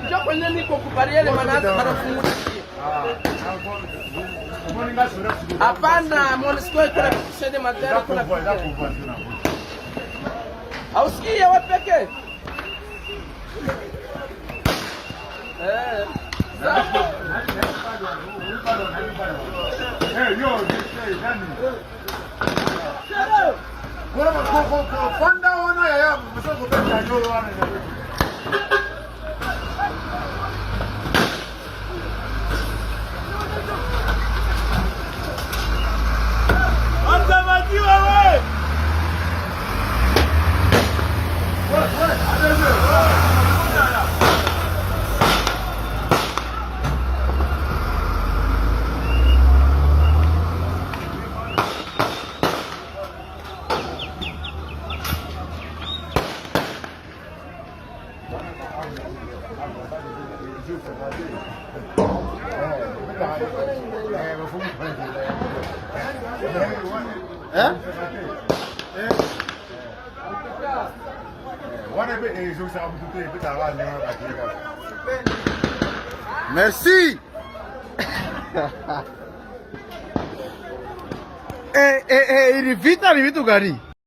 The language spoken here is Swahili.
Njoo kwenye niko kubariele manafungulia. Hapana, Monisco kuna kusaidia madhara kuna. Hausikii wewe pekee? Merci. Ili vita ni vitu gani?